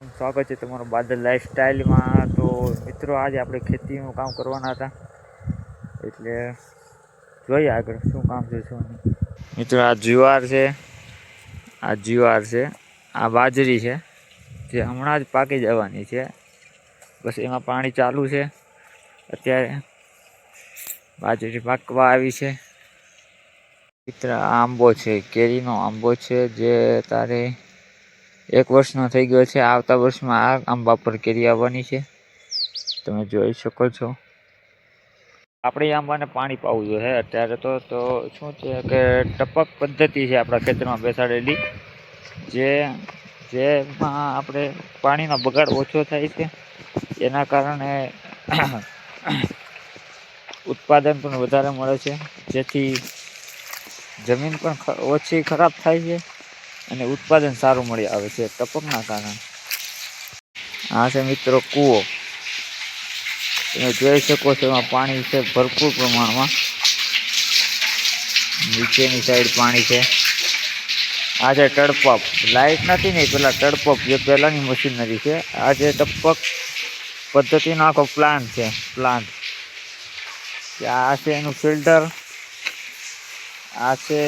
સ્વાગત છે તમારું બાદલ લાઈફસ્ટાઈલમાં। તો મિત્રો આજે આપણે ખેતીનું કામ કરવાના હતા, એટલે જોઈએ આગળ શું કામ છે શું નહીં। મિત્રો આ જુવાર છે, આ બાજરી છે જે હમણાં જ પાકી જવાની છે, બસ એમાં પાણી ચાલુ છે અત્યારે। બાજરી પાકવા આવી છે। મિત્ર આ આંબો છે, કેરીનો આંબો છે જે તારે 1 વર્ષનો થઈ ગયો છે। આવતા વર્ષમાં આ આંબા પર કેરી આવવાની છે, તમે જોઈ શકો છો। આપણે આંબાને પાણી પાવું જોઈએ અત્યારે તો શું છે કે ટપક પદ્ધતિ છે આપણા ખેતરમાં બેસાડેલી, જેમાં આપણે પાણીનો બગાડ ઓછો થાય છે, એના કારણે ઉત્પાદન પણ વધારે મળે છે, જેથી જમીન પણ ઓછી ખરાબ થાય છે અને ઉત્પાદન સારું મળી આવે છે ટપકના કારણે। આ છે મિત્રો કૂવો, તમે જોઈ શકો છો એમાં પાણી છે ભરપૂર પ્રમાણમાં, નીચેની સાઈડ પાણી છે। આ છે તડપંપ, લાઇટ નથી ને પેલા તડપંપ જે પહેલાંની મશીનરી છે। આ જે ટપક પદ્ધતિનો આખો પ્લાન્ટ છે, આ છે એનું ફિલ્ટર। આ છે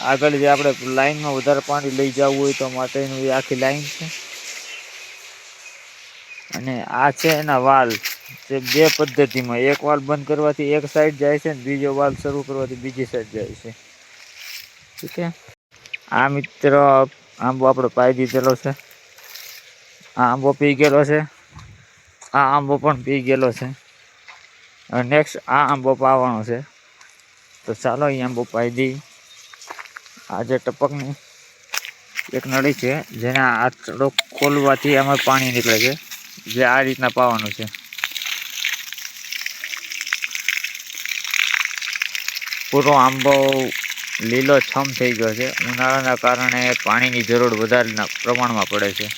આગળ જે આપણે લાઈનમાં વધારે પાણી લઈ જવું હોય તો માટેનું એ આખી લાઈન છે, અને આ છે એના વાલ, જે 2 પદ્ધતિમાં, એક વાલ બંધ કરવાથી એક સાઈડ જાય છે ને બીજો વાલ શરૂ કરવાથી બીજી સાઈડ જાય છે, ઠીક છે। આ મિત્ર આંબો આપણે પાઈ દીધેલો છે, આ આંબો પી ગયેલો છે, આ આંબો પણ પી ગયેલો છે, હવે નેક્સ્ટ આ આંબો પાવાનો છે, તો ચાલો અહીં આંબો પાઈ દઈ। આ જે ટપકની એક નળી છે જેને આંતરડો ખોલવાથી એમાં પાણી નીકળે છે, જે આ રીતના પાવાનું છે। પૂરો આંબો લીલો છમ થઈ ગયો છે, ઉનાળાના કારણે પાણીની જરૂર વધારે પ્રમાણમાં પડે છે।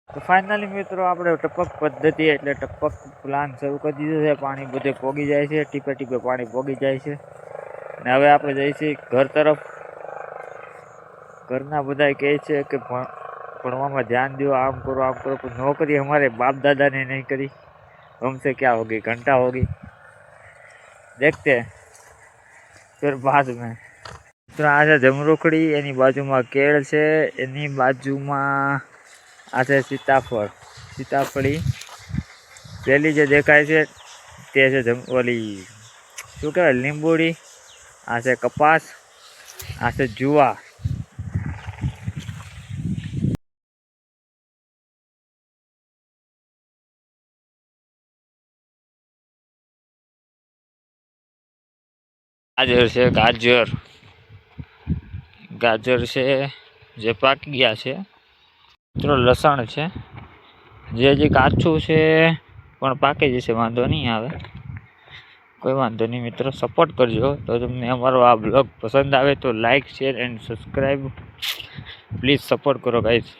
તો ફાઇનલી મિત્રો આપણે ટપક પદ્ધતિ એટલે ટપક પ્લાન શરૂ કરી દીધો છે, પાણી બધે પોગી જાય છે, ટીપે ટીપે પાણી પોગી જાય છે, અને હવે આપણે જઈએ છીએ ઘર તરફ। ઘરના બધા કહે છે કે ભણવામાં ધ્યાન દો, આમ કરો આમ કરો, પણ નौकरी हमारे बाप दादा ने नहीं करी, हमसे क्या होगी, घंटा होगी, देखते हैं फिर बाद में। તો આ છે જમરૂખડી, એની બાજુમાં કેળ છે, એની બાજુમાં આ છે સીતાફળી, પેલી જે દેખાય છે તે છે ઓલી શું કહેવાય લીંબોડી, આ છે કપાસ, આ છે જુવાર। ગાજર છે જે પાકી ગયા છે। મિત્રો લસણ છે જે હજી કાચું છે પણ પાકી જશે, વાંધો નહીં આવે, કોઈ વાંધો નહીં મિત્રો, સપોર્ટ કરજો। તો તમને અમારો આ બ્લોગ પસંદ આવે તો like share and subscribe please support કરો ગાઈઝ।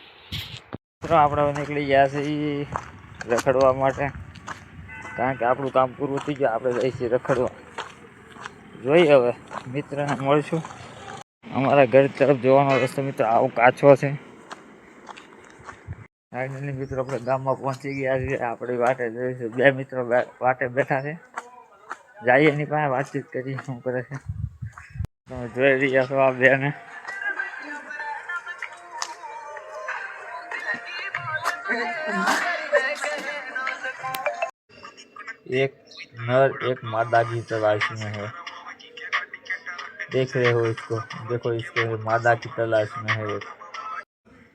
મિત્રો આપણે નીકળી ગયા છીએ રખડવા માટે, કારણ કે આપણું કામ પૂરું થઈ ગયું, આપણે જઈએ છીએ રખડવા। જોઈએ હવે મિત્રને મળશું। અમારા ઘર તરફ જવાનો રસ્તો મિત્રો આવો કાચો છે। ફાઇનલી મિત્રો આપણે ગામમાં પહોંચી ગયા છીએ, આપણી વાટે જોઈશું, 2 મિત્રો વાટે બેઠા છે, જઈએ એની પાસે વાતચીત કરી શું કરે છે। તમે જોઈ રહ્યા છો આ બેને, एक नर एक मादा की तलाश में है, देख रहे हो इसको, देखो इसको मादा की तलाश में है।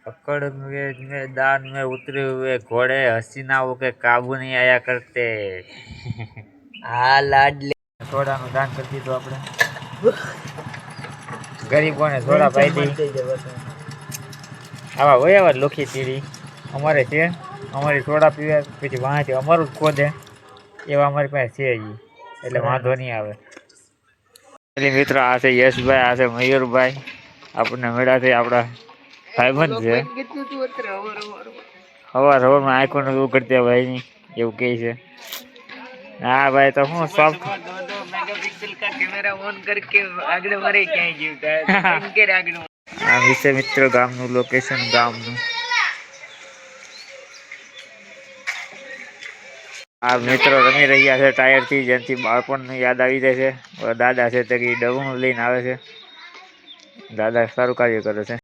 अकड़ में मैदान में उतरे हुए घोड़े हसीनाओं के काबू नहीं आया करते। आ लाडले થોડાનું દાન કરી દીધું આપણે, ગરીબોને થોડા પાઈ દી। આવા હોય આવા લોખી તીરી અમારે છે, અમારી થોડા પીવે પછી વાંચે અમારું જ ખોદે એવા અમારી પાસે છે ઈ, એટલે વાંધો નહીં આવે। મિત્રો આ છે યશભાઈ, આ છે મયુરભાઈ, આપણને મળ્યા છે આપણા ભાઈબંધ છે। હવારમાં આંખો ને એવું કરતા ભાઈ ની એવું કહે છે। હા ભાઈ તો હું सब 2 मेगापिक्सल का कैमरा ऑन करके आगे मरे क्या जीवता है આ વિશે મિત્ર ગામનું લોકેશન ગામનું. આ મિત્રો રમી રહ્યા છે ટાયરથી, જેનાથી બાળપણની યાદ આવી જાય છે. દાદા છે તે ડબું લઈને આવે છે. દાદા સારું કાર્ય કરે છે.